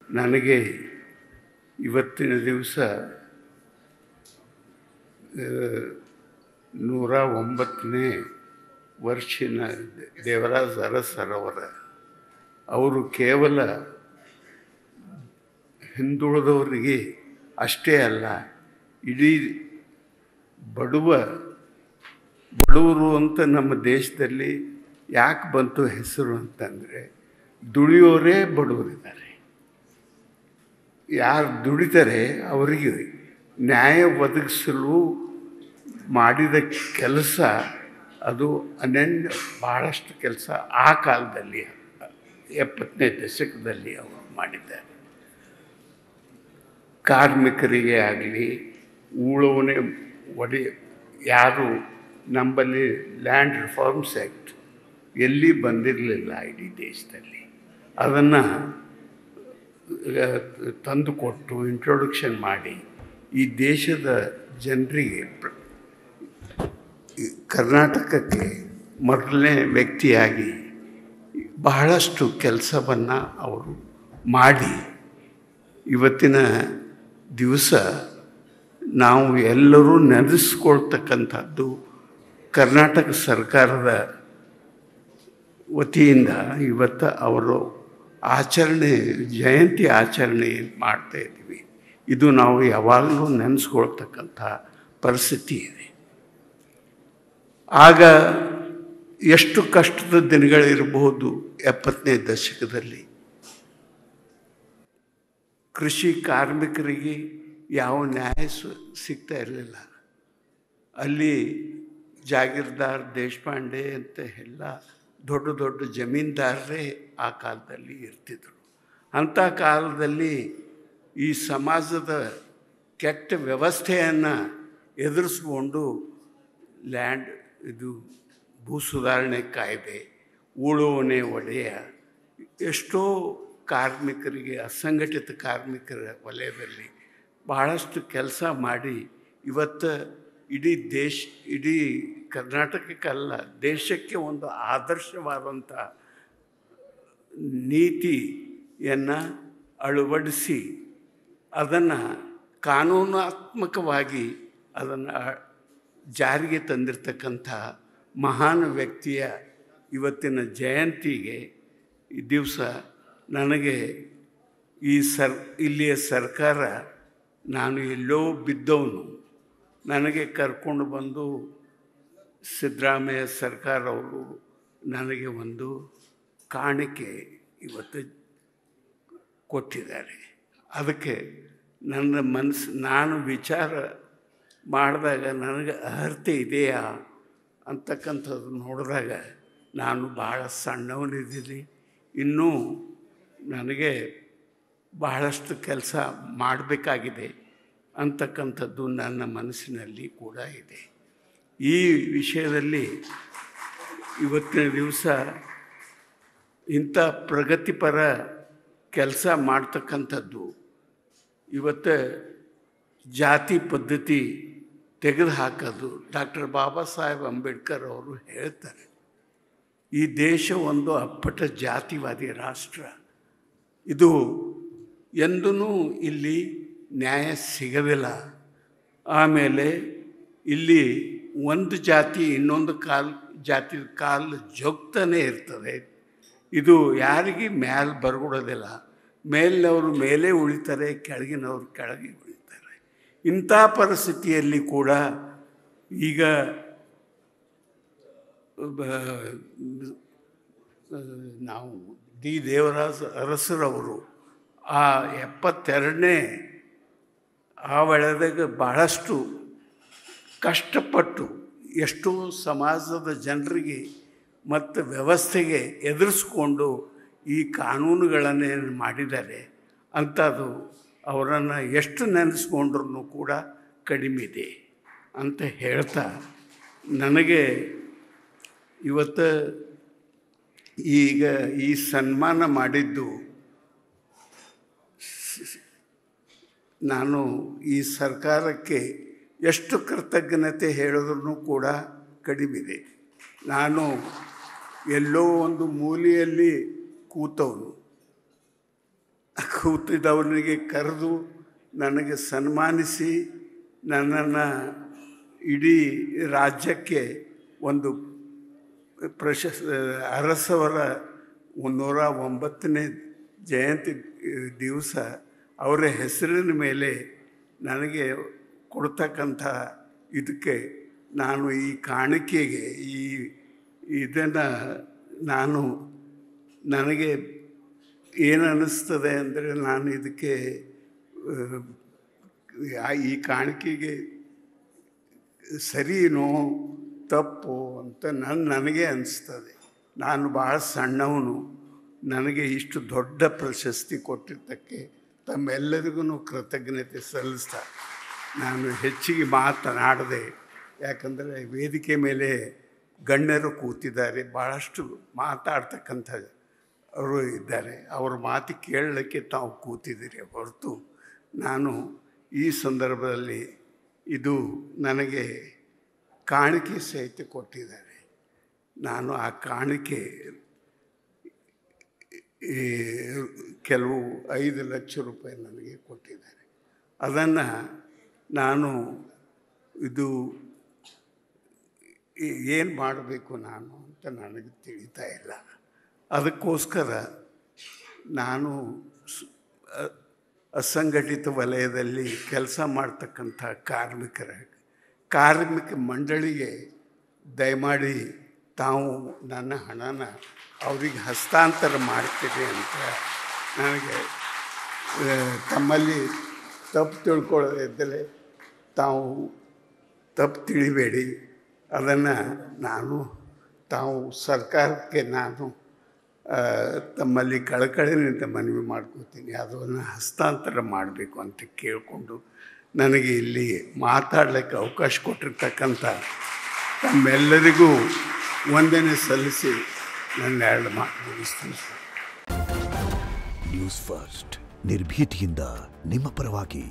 ನನಗೆ ಇವತ್ತಿನ ದಿವಸ 109ನೇ ವರ್ಷಿನ ದೇವರಾಜ ಅರಸರವರ ಅವರು ಕೇವಲ ಹಿಂದುಳಿದವರಿಗೆ ಅಷ್ಟೇ ಅಲ್ಲ, ಇಡೀ ಬಡವರು ಅಂತ ನಮ್ಮ ದೇಶದಲ್ಲಿ ಯಾಕೆ ಬಂತು ಹೆಸರು ಅಂತಂದರೆ, ದುಡಿಯೋರೇ ಬಡವರಿದ್ದಾರೆ. ಯಾರು ದುಡಿತಾರೆ ಅವರಿಗೆ ನ್ಯಾಯ ಒದಗಿಸಲು ಮಾಡಿದ ಕೆಲಸ ಅದು ಅನನ್ಯ. ಭಾಳಷ್ಟು ಕೆಲಸ ಆ ಕಾಲದಲ್ಲಿ 70ನೇ ದಶಕದಲ್ಲಿ ಅವರು ಮಾಡಿದ್ದಾರೆ. ಕಾರ್ಮಿಕರಿಗೆ ಆಗಲಿ, ಉಳುವನೆ ಯಾರು ನಮ್ಮಲ್ಲಿ ಲ್ಯಾಂಡ್ ರಿಫಾರ್ಮ್ಸ್ ಆ್ಯಕ್ಟ್ ಎಲ್ಲಿ ಬಂದಿರಲಿಲ್ಲ ಇಡೀ ದೇಶದಲ್ಲಿ, ಅದನ್ನು ತಂದುಕೊಟ್ಟು ಇಂಟ್ರೊಡಕ್ಷನ್ ಮಾಡಿ ಈ ದೇಶದ ಜನರಿಗೆ, ಕರ್ನಾಟಕಕ್ಕೆ ಮೊದಲನೇ ವ್ಯಕ್ತಿಯಾಗಿ ಬಹಳಷ್ಟು ಕೆಲಸವನ್ನು ಅವರು ಮಾಡಿ ಇವತ್ತಿನ ದಿವಸ ನಾವು ಎಲ್ಲರೂ ನೆನೆಸ್ಕೊಳ್ತಕ್ಕಂಥದ್ದು ಕರ್ನಾಟಕ ಸರ್ಕಾರದ ವತಿಯಿಂದ ಇವತ್ತು ಅವರು ಜಯಂತಿ ಆಚರಣೆ ಮಾಡ್ತಾ ಇದ್ದೀವಿ. ಇದು ನಾವು ಯಾವಾಗಲೂ ನೆನೆಸ್ಕೊಳ್ತಕ್ಕಂಥ ಪರಿಸ್ಥಿತಿ ಇದೆ. ಆಗ ಎಷ್ಟು ಕಷ್ಟದ ದಿನಗಳಿರಬಹುದು. 70ನೇ ದಶಕದಲ್ಲಿ ಕೃಷಿ ಕಾರ್ಮಿಕರಿಗೆ ಯಾವ ನ್ಯಾಯ ಸಿಗ್ತಾ ಇರಲಿಲ್ಲ. ಅಲ್ಲಿ ಜಾಗೀರ್ದಾರ್ ದೇಶಪಾಂಡೆ ಅಂತ ಎಲ್ಲ ದೊಡ್ಡ ದೊಡ್ಡ ಜಮೀನ್ದಾರರೇ ಆ ಕಾಲದಲ್ಲಿ ಇರ್ತಿದ್ರು. ಅಂಥ ಕಾಲದಲ್ಲಿ ಈ ಸಮಾಜದ ಕೆಟ್ಟ ವ್ಯವಸ್ಥೆಯನ್ನು ಎದುರಿಸ್ಕೊಂಡು ಭೂ ಸುಧಾರಣೆ ಕಾಯ್ದೆ, ಉಳುವನೆ ಒಡೆಯ, ಎಷ್ಟೋ ಕಾರ್ಮಿಕರಿಗೆ, ಅಸಂಘಟಿತ ಕಾರ್ಮಿಕರ ವಲಯದಲ್ಲಿ ಬಹಳಷ್ಟು ಕೆಲಸ ಮಾಡಿ ಇವತ್ತು ಇಡೀ ಕರ್ನಾಟಕಕ್ಕಲ್ಲ, ದೇಶಕ್ಕೆ ಒಂದು ಆದರ್ಶವಾದಂಥ ನೀತಿಯನ್ನು ಅಳವಡಿಸಿ ಅದನ್ನು ಕಾನೂನಾತ್ಮಕವಾಗಿ ಅದನ್ನು ಜಾರಿಗೆ ತಂದಿರತಕ್ಕಂಥ ಮಹಾನ್ ವ್ಯಕ್ತಿಯ ಇವತ್ತಿನ ಜಯಂತಿಗೆ ಈ ದಿವಸ ನನಗೆ ಇಲ್ಲಿಯ ಸರ್ಕಾರ, ನಾನು ಎಲ್ಲೋ ಬಿದ್ದವನು, ನನಗೆ ಕರ್ಕೊಂಡು ಬಂದು ಸಿದ್ದರಾಮಯ್ಯ ಸರ್ಕಾರ ಅವರು ನನಗೆ ಒಂದು ಕಾಣಿಕೆ ಇವತ್ತು ಕೊಟ್ಟಿದ್ದಾರೆ. ಅದಕ್ಕೆ ನಾನು ವಿಚಾರ ಮಾಡಿದಾಗ ನನಗೆ ಅರ್ಹತೆ ಇದೆಯಾ ಅಂತಕ್ಕಂಥದ್ದು ನೋಡಿದಾಗ ನಾನು ಭಾಳ ಸಣ್ಣವನಿದ್ದೀನಿ. ಇನ್ನೂ ನನಗೆ ಬಹಳಷ್ಟು ಕೆಲಸ ಮಾಡಬೇಕಾಗಿದೆ ಅಂತಕ್ಕಂಥದ್ದು ನನ್ನ ಮನಸ್ಸಿನಲ್ಲಿ ಕೂಡ ಇದೆ. ಈ ವಿಷಯದಲ್ಲಿ ಇವತ್ತಿನ ದಿವಸ ಇಂಥ ಪ್ರಗತಿಪರ ಕೆಲಸ ಮಾಡ್ತಕ್ಕಂಥದ್ದು, ಇವತ್ತು ಜಾತಿ ಪದ್ಧತಿ ತೆಗೆದು ಹಾಕೋದು, ಡಾಕ್ಟರ್ ಬಾಬಾ ಸಾಹೇಬ್ ಅಂಬೇಡ್ಕರ್ ಅವರು ಹೇಳ್ತಾರೆ, ಈ ದೇಶ ಒಂದು ಅಪ್ಪಟ ಜಾತಿವಾದಿ ರಾಷ್ಟ್ರ. ಇದು ಎಂದೂ ಇಲ್ಲಿ ನ್ಯಾಯ ಸಿಗದಿಲ್ಲ. ಆಮೇಲೆ ಇಲ್ಲಿ ಒಂದು ಜಾತಿ ಇನ್ನೊಂದು ಜಾತಿ ಜೊಗ್ತಾನೆ ಇರ್ತದೆ. ಇದು ಯಾರಿಗೆ ಮ್ಯಾಲೆ ಬರ್ಗೊಡೋದಿಲ್ಲ. ಮೇಲಿನವರು ಮೇಲೆ ಉಳಿತಾರೆ, ಕೆಳಗಿನವರು ಕೆಳಗೆ ಉಳಿತಾರೆ. ಇಂಥ ಪರಿಸ್ಥಿತಿಯಲ್ಲಿ ಕೂಡ ಈಗ ನಾವು ದೇವರಾಜ ಅರಸರವರು ಆ 72ನೇ ಆವಳದಾಗ ಬಹಳಷ್ಟು ಕಷ್ಟಪಟ್ಟು ಎಷ್ಟೋ ಸಮಾಜದ ಜನರಿಗೆ ಮತ್ತು ವ್ಯವಸ್ಥೆಗೆ ಎದುರಿಸ್ಕೊಂಡು ಈ ಕಾನೂನುಗಳನ್ನೇನು ಮಾಡಿದ್ದಾರೆ. ಅಂಥದ್ದು ಅವರನ್ನು ಎಷ್ಟು ನೆನೆಸ್ಕೊಂಡ್ರೂ ಕೂಡ ಕಡಿಮೆ ಇದೆ ಅಂತ ಹೇಳ್ತಾ, ನನಗೆ ಇವತ್ತು ಈಗ ಈ ಸನ್ಮಾನ ಮಾಡಿದ್ದು ನಾನು ಈ ಸರ್ಕಾರಕ್ಕೆ ಎಷ್ಟು ಕೃತಜ್ಞತೆ ಹೇಳಿದ್ರೂ ಕೂಡ ಕಡಿಮೆ ಇದೆ. ನಾನು ಎಲ್ಲೋ ಒಂದು ಮೂಲೆಯಲ್ಲಿ ಕೂತವನು. ಕೂತಿದ್ದವನಿಗೆ ಕರೆದು ನನಗೆ ಸನ್ಮಾನಿಸಿ ನನ್ನನ್ನು ಇಡೀ ರಾಜ್ಯಕ್ಕೆ ಒಂದು ಅರಸವರ 109ನೇ ಜಯಂತಿ ದಿವಸ ಅವರ ಹೆಸರಿನ ಮೇಲೆ ನನಗೆ ಕೊಡ್ತಕ್ಕಂಥ ಇದಕ್ಕೆ ನಾನು ಈ ಕಾಣಿಕೆಗೆ ಇದನ್ನು ನನಗೆ ಏನು ಅನ್ನಿಸ್ತದೆ ಅಂದರೆ ನಾನು ಇದಕ್ಕೆ ಈ ಕಾಣಿಕೆಗೆ ಸರಿನೋ ತಪ್ಪು ಅಂತ ನನಗೆ ಅನಿಸ್ತದೆ. ನಾನು ಭಾಳ ಸಣ್ಣವನು. ನನಗೆ ಇಷ್ಟು ದೊಡ್ಡ ಪ್ರಶಸ್ತಿ ಕೊಟ್ಟಿದ್ದಕ್ಕೆ ತಮ್ಮೆಲ್ಲರಿಗೂ ಕೃತಜ್ಞತೆ ಸಲ್ಲಿಸ್ತಾ ನಾನು ಹೆಚ್ಚಿಗೆ ಮಾತನಾಡದೆ, ಯಾಕಂದರೆ ವೇದಿಕೆ ಮೇಲೆ ಗಣ್ಯರು ಕೂತಿದ್ದಾರೆ, ಭಾಳಷ್ಟು ಮಾತಾಡ್ತಕ್ಕಂಥ ಅವರು ಇದ್ದಾರೆ. ಅವ್ರ ಮಾತು ಕೇಳಲಿಕ್ಕೆ ತಾವು ಕೂತಿದ್ದೀರಿ ಹೊರತು ನಾನು ಈ ಸಂದರ್ಭದಲ್ಲಿ ಇದು ನನಗೆ ಕಾಣಿಕೆ ಸಹಿತ ಕೊಟ್ಟಿದ್ದಾರೆ. ನಾನು ಆ ಕಾಣಿಕೆ ಕೆಲವು 5 ಲಕ್ಷ ರೂಪಾಯಿ ನನಗೆ ಕೊಟ್ಟಿದ್ದಾರೆ. ಅದನ್ನು ನಾನು ಇದು ಏನು ಮಾಡಬೇಕು ನಾನು ಅಂತ ನನಗೆ ತಿಳಿತಾ ಇಲ್ಲ. ಅದಕ್ಕೋಸ್ಕರ ನಾನು ಅಸಂಘಟಿತ ವಲಯದಲ್ಲಿ ಕೆಲಸ ಮಾಡ್ತಕ್ಕಂಥ ಕಾರ್ಮಿಕ ಮಂಡಳಿಗೆ ದಯಮಾಡಿ ತಾವು ನನ್ನ ಹಣನ ಅವರಿಗೆ ಹಸ್ತಾಂತರ ಮಾಡ್ತೀರಿ ಅಂತ ನನಗೆ ತಮ್ಮಲ್ಲಿ ತಪ್ಪು ತಿಳ್ಕೊಳ್ಳೋದಿದ್ದರೆ ತಾವು ತಪ್ಪು ತಿಳಿಬೇಡಿ. ಅದನ್ನು ತಾವು ಸರ್ಕಾರಕ್ಕೆ ನಾನು ತಮ್ಮಲ್ಲಿ ಕಳಕಳಿನಿಂದ ಮನವಿ ಮಾಡ್ಕೋತೀನಿ, ಅದನ್ನು ಹಸ್ತಾಂತರ ಮಾಡಬೇಕು ಅಂತ ಕೇಳಿಕೊಂಡು ನನಗೆ ಇಲ್ಲಿ ಮಾತಾಡಲಿಕ್ಕೆ ಅವಕಾಶ ಕೊಟ್ಟಿರ್ತಕ್ಕಂಥ ತಮ್ಮೆಲ್ಲರಿಗೂ ವಂದನೆ ಸಲ್ಲಿಸಿ ನನ್ನ 2 ಮಾತು ಮುಗಿಸ್ತೀನಿ. ನ್ಯೂಸ್ ಫಸ್ಟ್ ನಿರ್ಭೀತಿಯಿಂದ ನಿಮ್ಮ ಪರವಾಗಿ.